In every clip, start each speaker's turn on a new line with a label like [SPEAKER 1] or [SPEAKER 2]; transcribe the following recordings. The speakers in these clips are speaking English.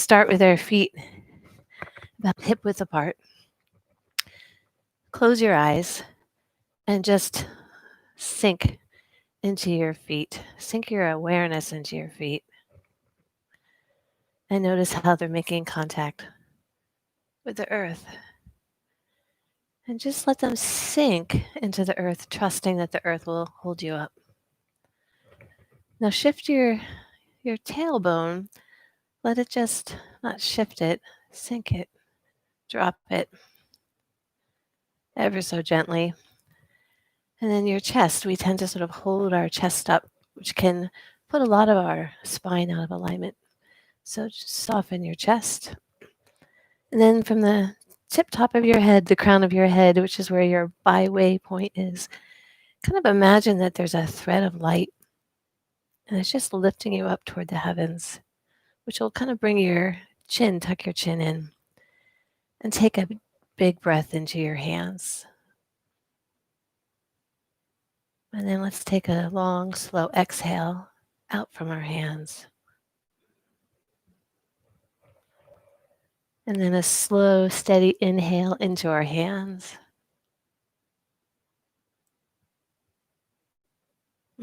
[SPEAKER 1] start with our feet about hip width apart. Close your eyes and just sink into your feet. Sink your awareness into your feet. And notice how they're making contact with the earth. And just let them sink into the earth, trusting that the earth will hold you up. Now shift your tailbone. Let it just, not shift it, sink it, drop it ever so gently. And then your chest, we tend to sort of hold our chest up, which can put a lot of our spine out of alignment. So just soften your chest. And then from the top of your head, the crown of your head, which is where your byway point is, kind of imagine that there's a thread of light and it's just lifting you up toward the heavens, which will kind of bring your chin, tuck your chin in, and take a big breath into your hands. And then let's take a long, slow exhale out from our hands. And then a slow, steady inhale into our hands.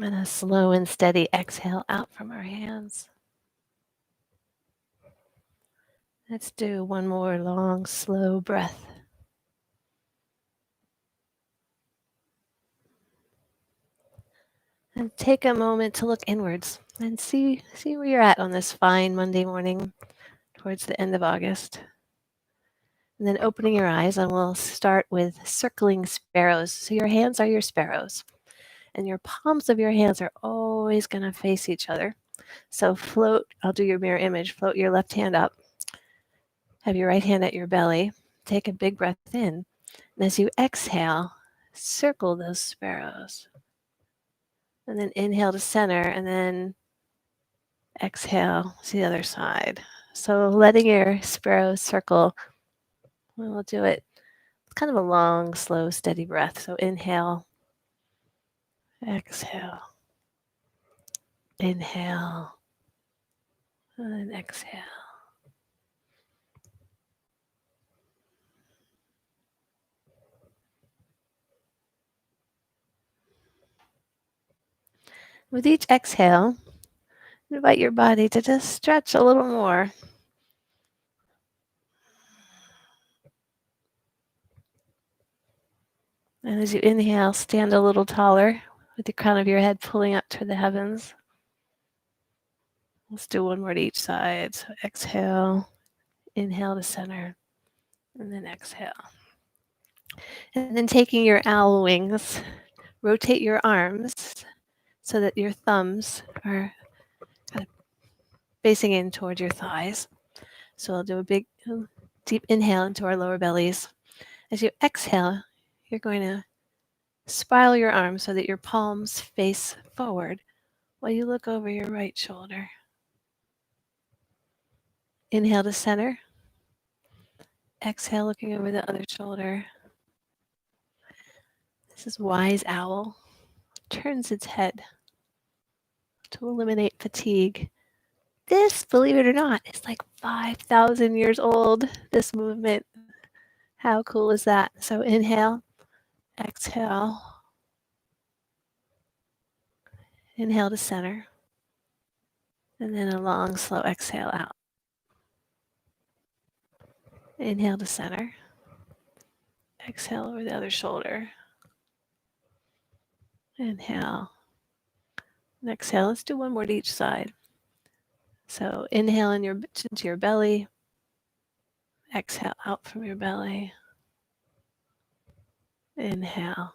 [SPEAKER 1] And a slow and steady exhale out from our hands. Let's do one more long, slow breath. And take a moment to look inwards and see where you're at on this fine Monday morning towards the end of August. And then opening your eyes, and we'll start with circling sparrows. So your hands are your sparrows, and your palms of your hands are always going to face each other. So float, I'll do your mirror image, float your left hand up, have your right hand at your belly, take a big breath in, and as you exhale, circle those sparrows. And then inhale to center, and then exhale to the other side. So letting your sparrows circle, we'll do it. It's kind of a long, slow, steady breath. So inhale, exhale, inhale, and exhale. With each exhale, invite your body to just stretch a little more. And as you inhale, stand a little taller with the crown of your head pulling up to the heavens. Let's do one more to each side. So exhale, inhale to center, and then exhale. And then taking your owl wings, rotate your arms so that your thumbs are kind of facing in towards your thighs. So I'll do a big, deep inhale into our lower bellies. As you exhale, you're going to spiral your arms so that your palms face forward while you look over your right shoulder. Inhale to center. Exhale, looking over the other shoulder. This is wise owl. Turns its head to eliminate fatigue. This, believe it or not, is like 5,000 years old, this movement. How cool is that? So inhale, exhale. Inhale to center. And then a long, slow exhale out. Inhale to center. Exhale over the other shoulder. Inhale. And exhale. Let's do one more to each side. So inhale into your belly. Exhale out from your belly. Inhale.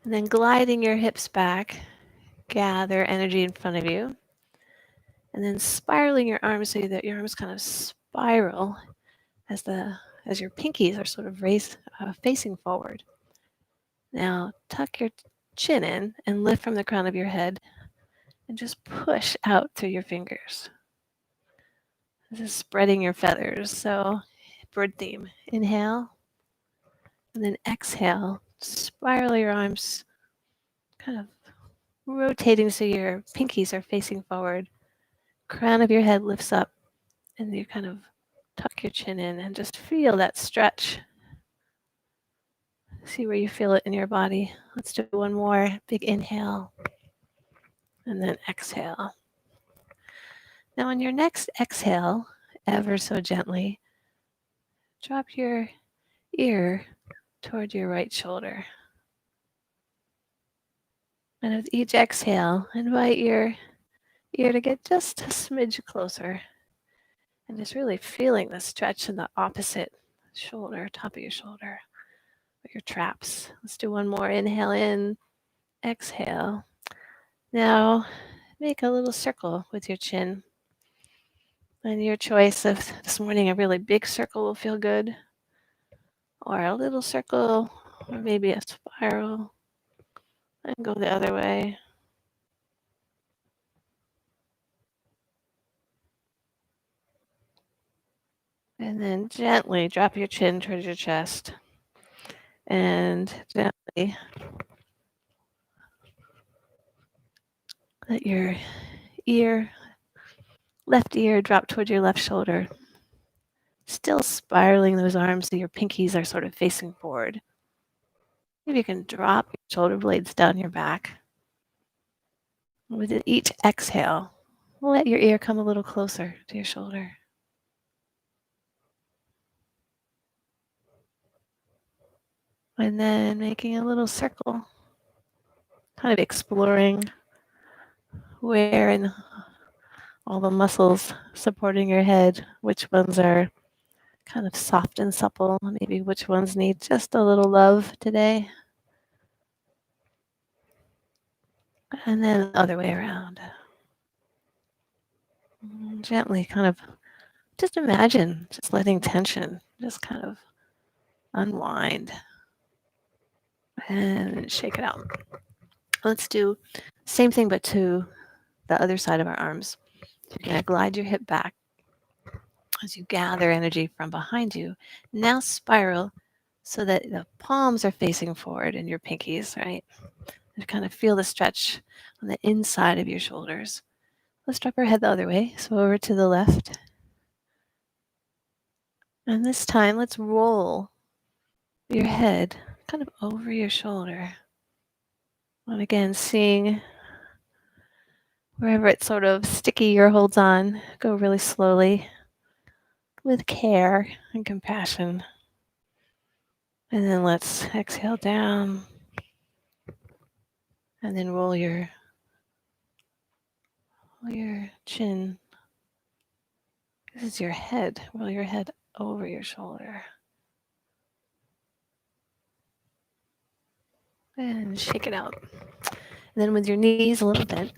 [SPEAKER 1] And then gliding your hips back, gather energy in front of you. And then spiraling your arms so that your arms kind of spiral as your pinkies are sort of facing forward. Now tuck your chin in and lift from the crown of your head and just push out through your fingers. This is spreading your feathers. So bird theme. Inhale. And then exhale. Spiral your arms, kind of rotating so your pinkies are facing forward. crown of your head lifts up and you kind of tuck your chin in and just feel that stretch. See where you feel it in your body. Let's do one more big inhale and then exhale. Now on your next exhale, ever so gently, drop your ear toward your right shoulder. And with each exhale, invite your ear to get just a smidge closer. And just really feeling the stretch in the opposite shoulder, top of your shoulder, or your traps. Let's do one more. Inhale in, exhale. Now make a little circle with your chin. And your choice of this morning, a really big circle will feel good, or a little circle, or maybe a spiral, and go the other way. And then gently drop your chin towards your chest. And gently let your left ear drop toward your left shoulder. Still spiraling those arms so your pinkies are sort of facing forward. Maybe you can drop your shoulder blades down your back. With each exhale, let your ear come a little closer to your shoulder. And then making a little circle, kind of exploring where in all the muscles supporting your head, which ones are kind of soft and supple, maybe which ones need just a little love today. And then the other way around. Gently kind of just imagine just letting tension just kind of unwind and shake it out. Let's do same thing but to the other side of our arms. You're going to glide your hip back as you gather energy from behind you. Now spiral so that the palms are facing forward and your pinkies, right? You kind of feel the stretch on the inside of your shoulders. Let's drop our head the other way, so over to the left. And this time, let's roll your head kind of over your shoulder. And again, seeing wherever it's sort of sticky or holds on, go really slowly with care and compassion. And then let's exhale down. And then roll your chin. This is your head. Roll your head over your shoulder. And shake it out. And then with your knees a little bent,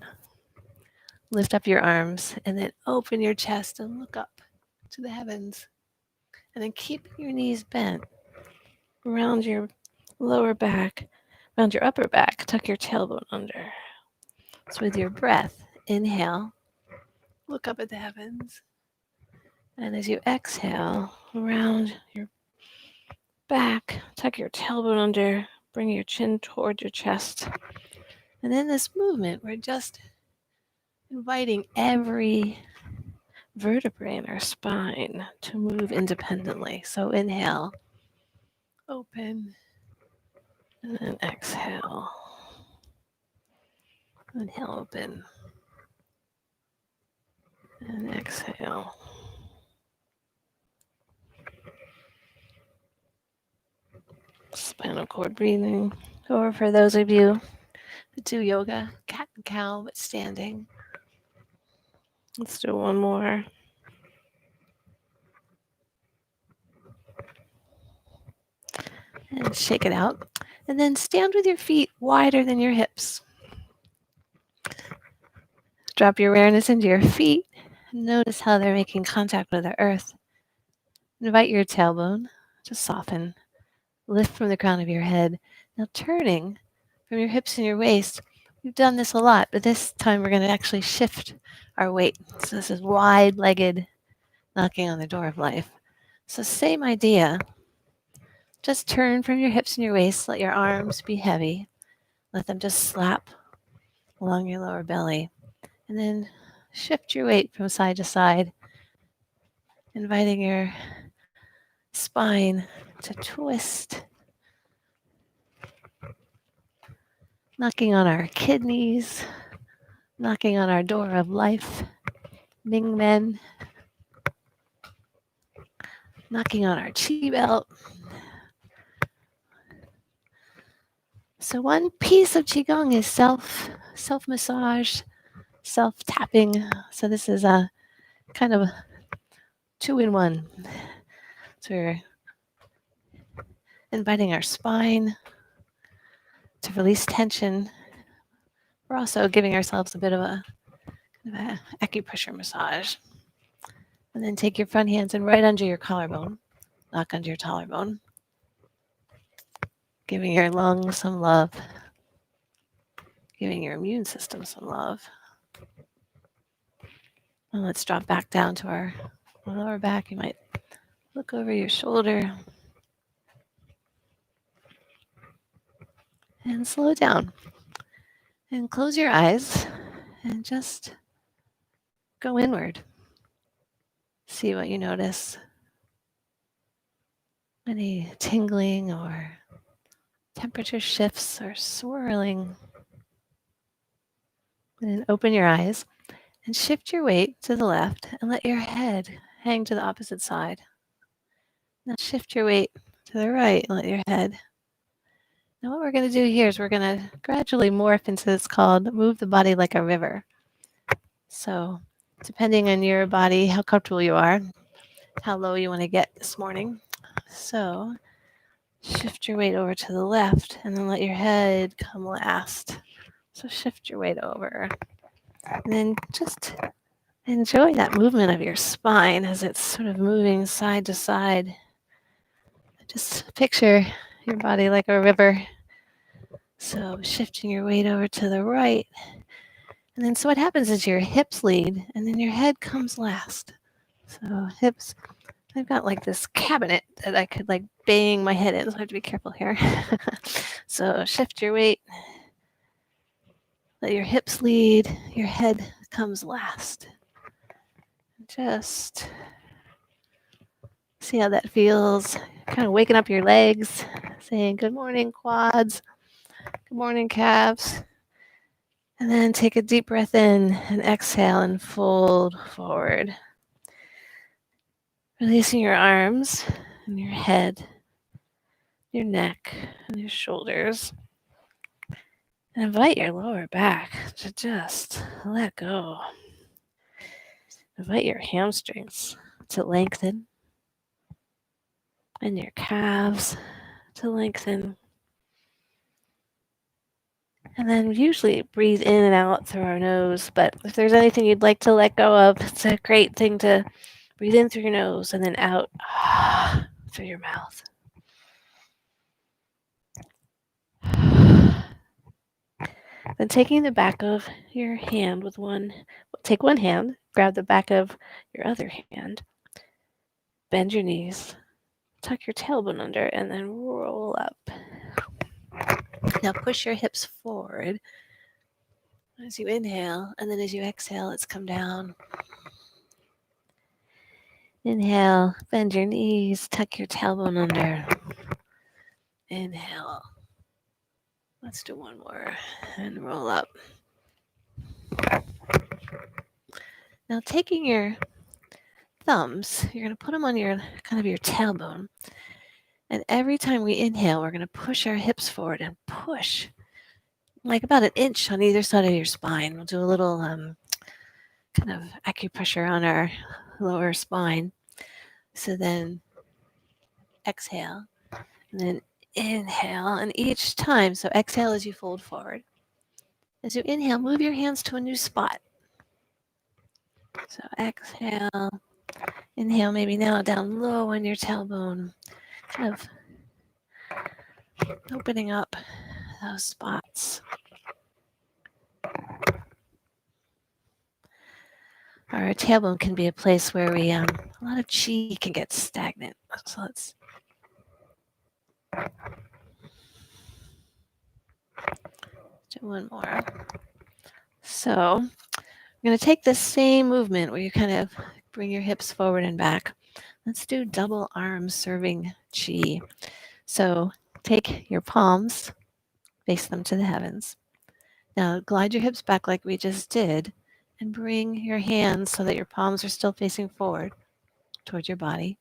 [SPEAKER 1] lift up your arms and then open your chest and look up to the heavens. And then keep your knees bent around your lower back, around your upper back, tuck your tailbone under. So with your breath, inhale, look up at the heavens. And as you exhale, around your back, tuck your tailbone under, bring your chin toward your chest. And in this movement, we're just inviting every vertebrae in our spine to move independently. So inhale, open, and then exhale. Inhale, open, and exhale. Spinal cord breathing. Or for those of you that do yoga, cat and cow, but standing. Let's do one more. And shake it out. And then stand with your feet wider than your hips. Drop your awareness into your feet. Notice how they're making contact with the earth. Invite your tailbone to soften. Lift from the crown of your head. Now turning from your hips and your waist. We've done this a lot, but this time we're going to actually shift our weight. So this is wide-legged knocking on the door of life. So same idea. Just turn from your hips and your waist. Let your arms be heavy. Let them just slap along your lower belly. And then shift your weight from side to side, inviting your spine to twist, knocking on our kidneys, knocking on our door of life, Ming Men, knocking on our chi belt. So one piece of Qigong is self-massage, self-tapping. So this is a kind of 2-in-1. So we're inviting our spine to release tension. We're also giving ourselves a bit of a acupressure massage. And then take your front hands and right under your collarbone, knock under your collarbone, giving your lungs some love, giving your immune system some love. And let's drop back down to our lower back. You might look over your shoulder and slow down. And close your eyes and just go inward. See what you notice. Any tingling or temperature shifts or swirling. And then open your eyes and shift your weight to the left and let your head hang to the opposite side. Now shift your weight to the right and let your head. Now what we're going to do here is we're going to gradually morph into this called move the body like a river. So depending on your body, how comfortable you are, how low you want to get this morning. So shift your weight over to the left and then let your head come last. So shift your weight over. And then just enjoy that movement of your spine as it's sort of moving side to side. Just picture your body like a river. So shifting your weight over to the right. And then so what happens is your hips lead and then your head comes last. So hips, I've got like this cabinet that I could like bang my head in, so I have to be careful here. So shift your weight. Let your hips lead, your head comes last. Just see how that feels. Kind of waking up your legs, saying good morning, quads. Good morning, calves. And then take a deep breath in and exhale and fold forward. Releasing your arms and your head, your neck, and your shoulders. And invite your lower back to just let go. Invite your hamstrings to lengthen and your calves to lengthen. And then usually breathe in and out through our nose. But if there's anything you'd like to let go of, it's a great thing to breathe in through your nose and then out through your mouth. Then taking the back of your hand with take one hand, grab the back of your other hand, bend your knees, tuck your tailbone under, and then roll up. Now push your hips forward as you inhale, and then as you exhale, let's come down. Inhale, bend your knees, tuck your tailbone under. Inhale. Let's do one more and roll up. Now taking your thumbs, you're going to put them on your tailbone. And every time we inhale, we're going to push our hips forward and push like about an inch on either side of your spine. We'll do a little kind of acupressure on our lower spine. So then exhale and then inhale. And each time, so exhale as you fold forward. As you inhale, move your hands to a new spot. So exhale, inhale, maybe now down low on your tailbone, kind of opening up those spots. Our tailbone can be a place where we, a lot of chi can get stagnant. So let's do one more. So You're going to take this same movement where you kind of bring your hips forward and back. Let's do double arm serving chi. So take your palms, face them to the heavens. Now glide your hips back like we just did and bring your hands so that your palms are still facing forward towards your body.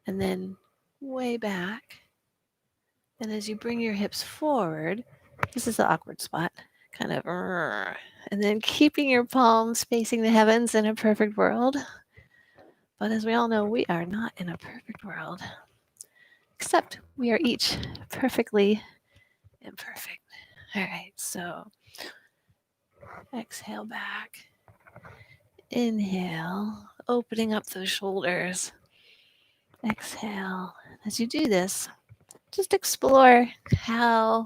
[SPEAKER 1] And then way back. And as you bring your hips forward, this is the awkward spot, kind of, and then keeping your palms facing the heavens in a perfect world. But as we all know, we are not in a perfect world, except we are each perfectly imperfect. All right, so exhale back. Inhale, opening up those shoulders. Exhale. As you do this, just explore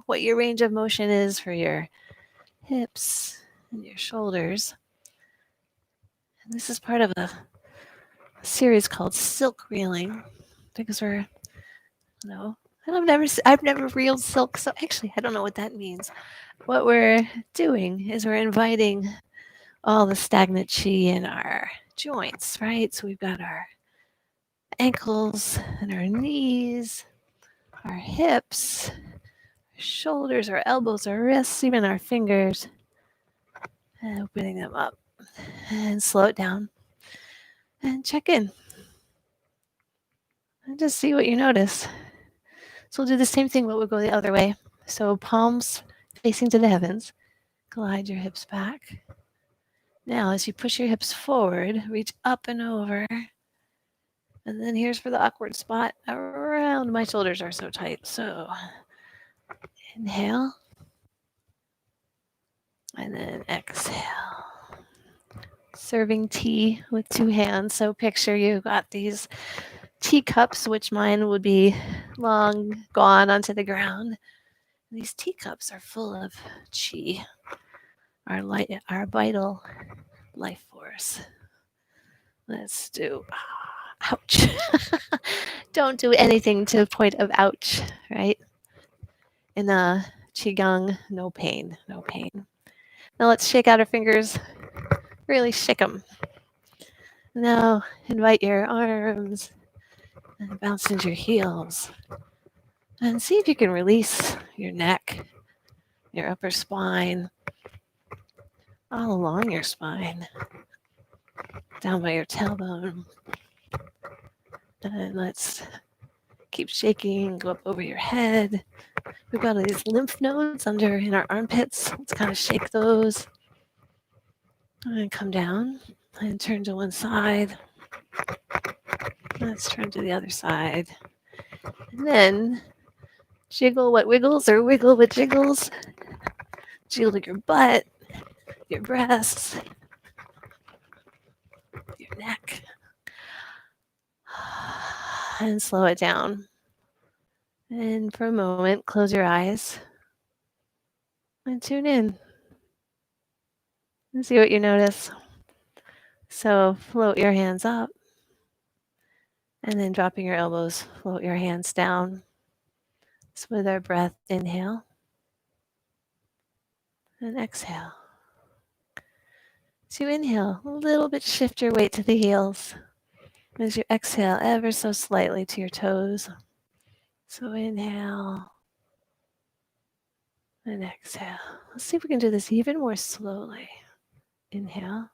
[SPEAKER 1] what your range of motion is for your hips and your shoulders. And this is part of a series called silk reeling because I've never reeled silk, so actually I don't know what that means. What we're doing is we're inviting all the stagnant chi in our joints, right? So we've got our ankles and our knees, our hips, our shoulders, our elbows, our wrists, even our fingers, and opening them up and slow it down and check in and just see what you notice. So we'll do the same thing, but we'll go the other way. So palms facing to the heavens, glide your hips back. Now, as you push your hips forward, reach up and over. And then here's for the awkward spot around my shoulders are so tight. So inhale. And then exhale. Serving tea with two hands. So picture you've got these teacups, which mine would be long gone onto the ground. These teacups are full of chi, our vital life force. Let's do, ouch. Don't do anything to the point of ouch, right? In a Qigong, no pain, no pain. Now let's shake out our fingers, really shake them. Now invite your arms and bounce into your heels. And see if you can release your neck, your upper spine, all along your spine, down by your tailbone. And let's keep shaking, go up over your head. We've got all these lymph nodes under in our armpits. Let's kind of shake those. And come down and turn to one side. Let's turn to the other side. And then jiggle what wiggles or wiggle what jiggles. Jiggle your butt, your breasts, your neck. And slow it down. And for a moment, close your eyes and tune in and see what you notice. So float your hands up and then dropping your elbows, float your hands down. So with our breath, inhale and exhale. So you inhale, a little bit shift your weight to the heels. As you exhale ever so slightly to your toes. So inhale and exhale. Let's see if we can do this even more slowly. Inhale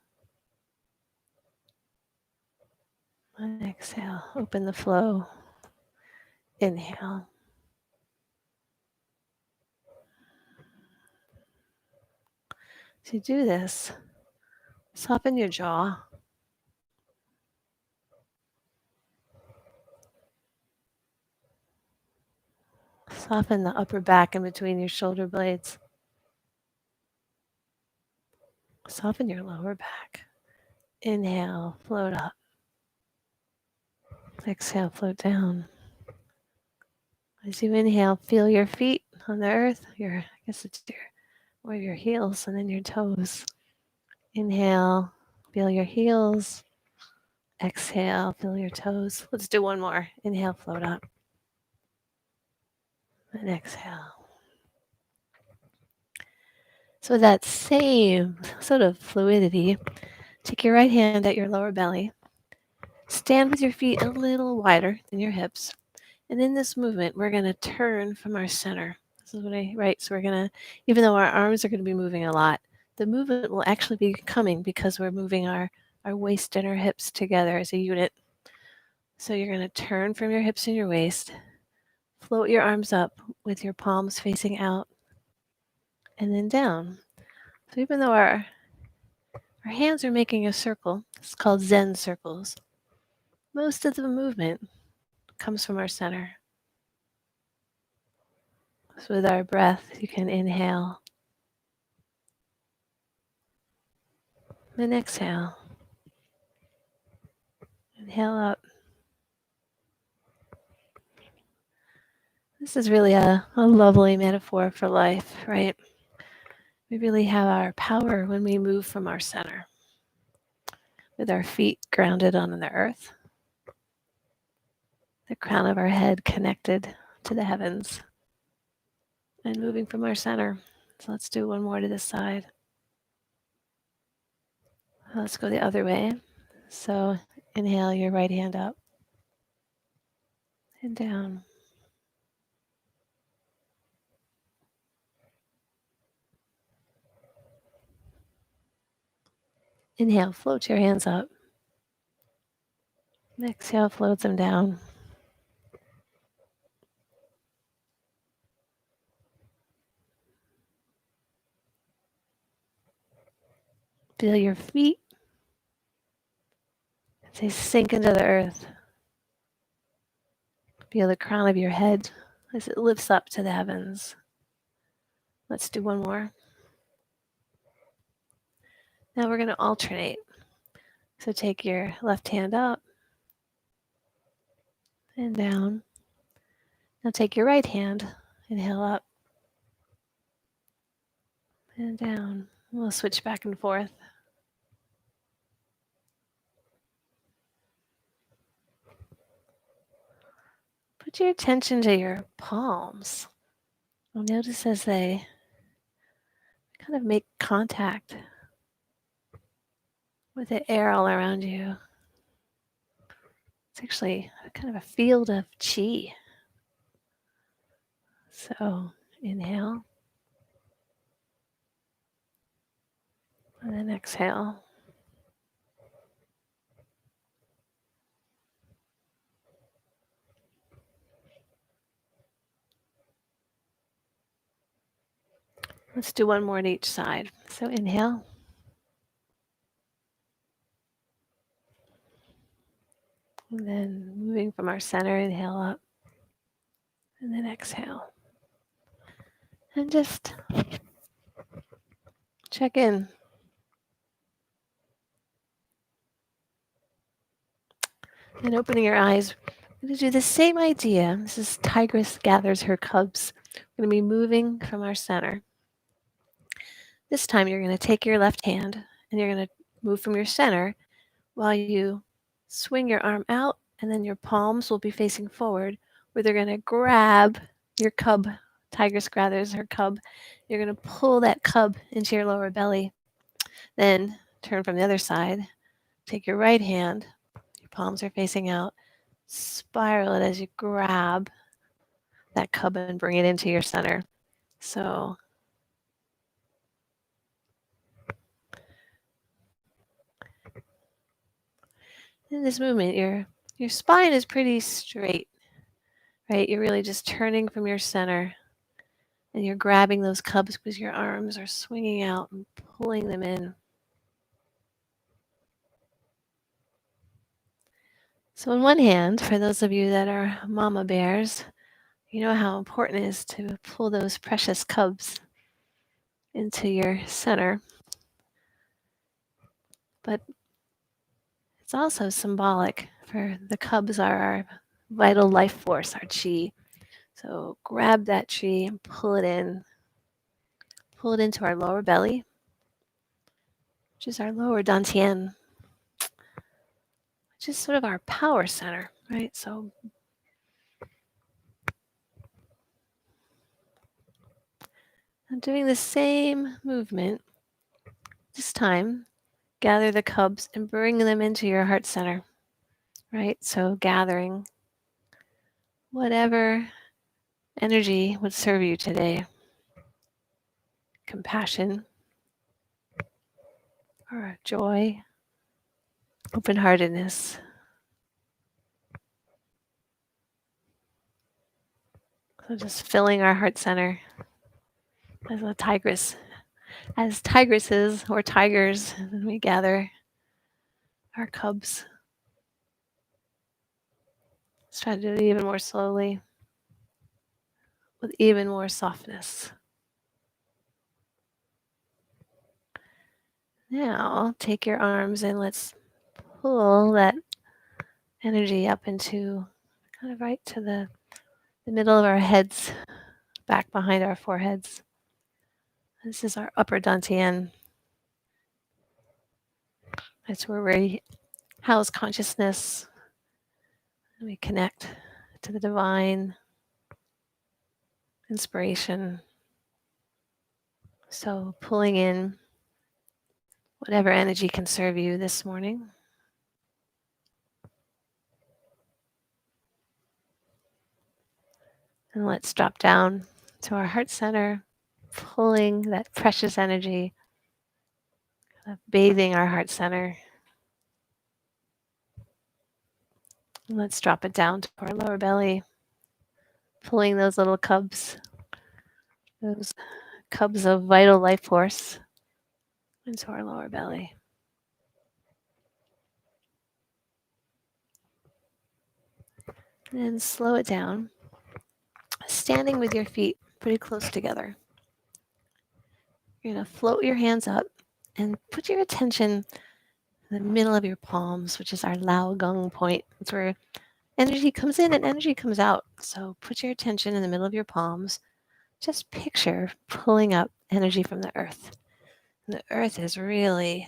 [SPEAKER 1] and exhale. Open the flow. Inhale. To do this, soften your jaw. Soften the upper back in between your shoulder blades. Soften your lower back. Inhale, float up. Exhale, float down. As you inhale, feel your feet on the earth. Or your heels and then your toes. Inhale, feel your heels. Exhale, feel your toes. Let's do one more. Inhale, float up. And exhale. So that same sort of fluidity, take your right hand at your lower belly, stand with your feet a little wider than your hips, and in this movement, we're going to turn from our center. This is what right? So we're going to, even though our arms are going to be moving a lot, the movement will actually be coming because we're moving our waist and our hips together as a unit. So you're going to turn from your hips and your waist, float your arms up with your palms facing out, and then down. So even though our hands are making a circle, it's called Zen circles, most of the movement comes from our center. So with our breath, you can inhale, then exhale. Inhale up. This is really a lovely metaphor for life, right? We really have our power when we move from our center, with our feet grounded on the earth, the crown of our head connected to the heavens, and moving from our center. So let's do one more to this side. Let's go the other way. So inhale your right hand up and down. Inhale, float your hands up. Exhale, float them down. Feel your feet as they sink into the earth. Feel the crown of your head as it lifts up to the heavens. Let's do one more. Now we're going to alternate. So take your left hand up and down. Now take your right hand, inhale up and down. We'll switch back and forth. Put your attention to your palms. Notice as they kind of make contact with the air all around you. It's actually kind of a field of chi. So inhale and then exhale. Let's do one more on each side. So inhale. And then moving from our center, inhale up. And then exhale. And just check in. And opening your eyes, we're going to do the same idea. This is tigress gathers her cubs. We're going to be moving from our center. This time you're going to take your left hand and you're going to move from your center while you swing your arm out, and then your palms will be facing forward, where they're going to grab your cub. Tigress gathers her cub. You're going to pull that cub into your lower belly. Then turn from the other side. Take your right hand. Your palms are facing out. Spiral it as you grab that cub and bring it into your center. So in this movement, your spine is pretty straight, right? You're really just turning from your center, and you're grabbing those cubs because your arms are swinging out and pulling them in. So in one hand, for those of you that are mama bears, you know how important it is to pull those precious cubs into your center. But it's also symbolic, for the cubs are our vital life force, our chi. So grab that chi and pull it in. Pull it into our lower belly, which is our lower dantian, which is sort of our power center, right? So Doing the same movement, this time, gather the cubs and bring them into your heart center, right? So gathering whatever energy would serve you today. Compassion, or joy, open-heartedness. So just filling our heart center as a tigress, as tigresses or tigers, we gather our cubs. Let's try to do it even more slowly, with even more softness. Now, take your arms and let's pull that energy up into kind of right to the middle of our heads, back behind our foreheads. This is our upper dantian. That's where we house consciousness. And we connect to the divine inspiration. So pulling in whatever energy can serve you this morning. And let's drop down to our heart center, pulling that precious energy, bathing our heart center. And let's drop it down to our lower belly, pulling those little cubs, those cubs of vital life force into our lower belly. And slow it down, standing with your feet pretty close together. You're going to float your hands up and put your attention in the middle of your palms, which is our Lao Gong point. It's where energy comes in and energy comes out. So put your attention in the middle of your palms. Just picture pulling up energy from the earth. And the earth is really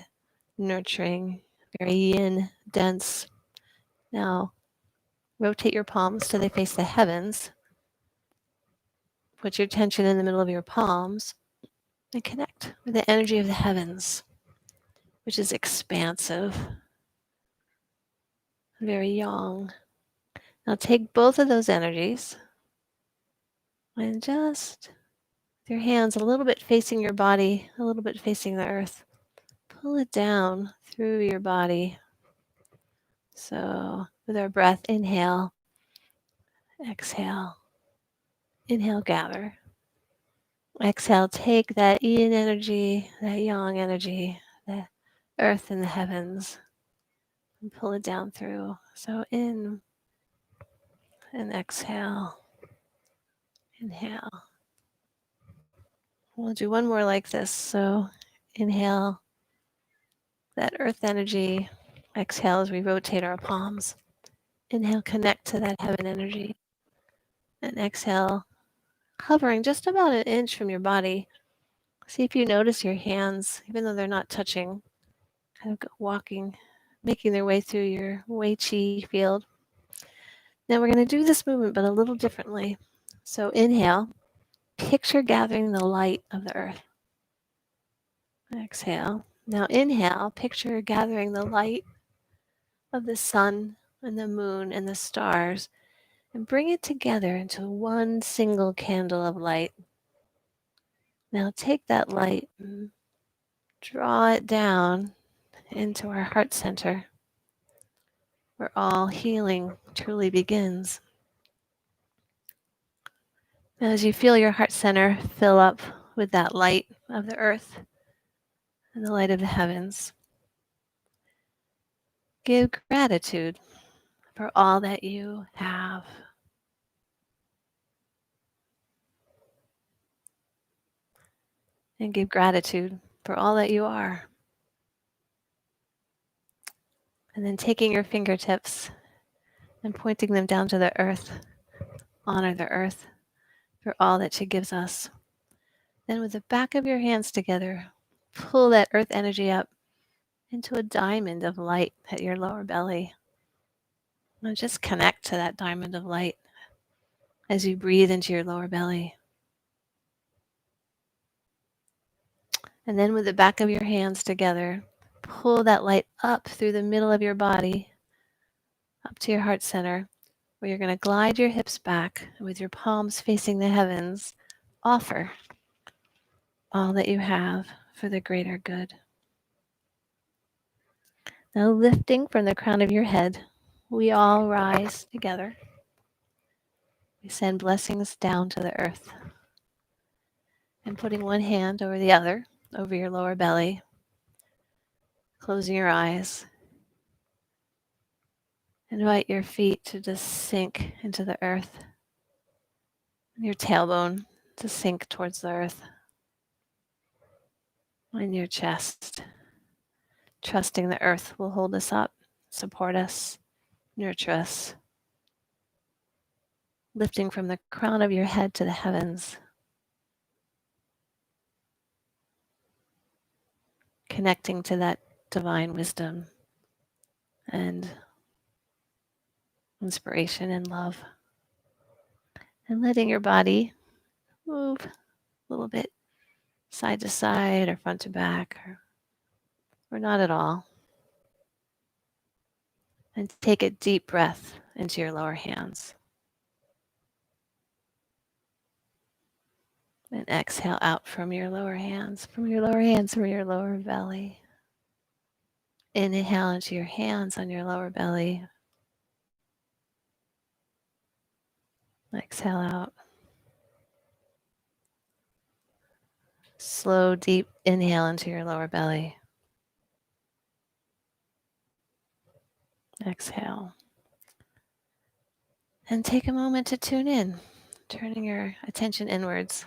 [SPEAKER 1] nurturing, very yin, dense. Now, rotate your palms so they face the heavens. Put your attention in the middle of your palms and connect with the energy of the heavens, which is expansive, very yang. Now take both of those energies and just with your hands a little bit facing your body, a little bit facing the earth, pull it down through your body. So with our breath, inhale, exhale, inhale, gather. Exhale, take that yin energy, that yang energy, the earth and the heavens, and pull it down through. So in and exhale, inhale. We'll do one more like this. So inhale that earth energy. Exhale as we rotate our palms. Inhale, connect to that heaven energy. And exhale, hovering just about an inch from your body. See if you notice your hands, even though they're not touching, kind of walking, making their way through your Wei Qi field. Now we're going to do this movement, but a little differently. So inhale, picture gathering the light of the earth. Exhale. Now inhale, picture gathering the light of the sun and the moon and the stars and bring it together into one single candle of light. Now take that light and draw it down into our heart center, where all healing truly begins. Now, as you feel your heart center fill up with that light of the earth and the light of the heavens, give gratitude for all that you have. And give gratitude for all that you are. And then taking your fingertips and pointing them down to the earth, honor the earth for all that she gives us. Then with the back of your hands together, pull that earth energy up into a diamond of light at your lower belly. And just connect to that diamond of light as you breathe into your lower belly. And then with the back of your hands together, pull that light up through the middle of your body, up to your heart center, where you're going to glide your hips back and with your palms facing the heavens, offer all that you have for the greater good. Now lifting from the crown of your head, we all rise together. We send blessings down to the earth. And putting one hand over the other, over your lower belly, closing your eyes. Invite your feet to just sink into the earth, and your tailbone to sink towards the earth, and your chest, trusting the earth will hold us up, support us, nurture us. Lifting from the crown of your head to the heavens, connecting to that divine wisdom and inspiration and love. And letting your body move a little bit side to side or front to back or not at all. And take a deep breath into your lower hands. And exhale out from your lower hands, from your lower belly. Inhale into your hands on your lower belly. Exhale out. Slow, deep inhale into your lower belly. Exhale. And take a moment to tune in, turning your attention inwards.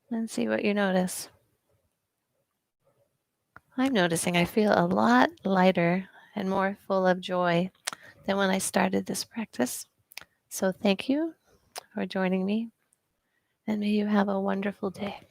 [SPEAKER 1] And see what you notice. I'm noticing I feel a lot lighter and more full of joy than when I started this practice. So thank you for joining me, and may you have a wonderful day.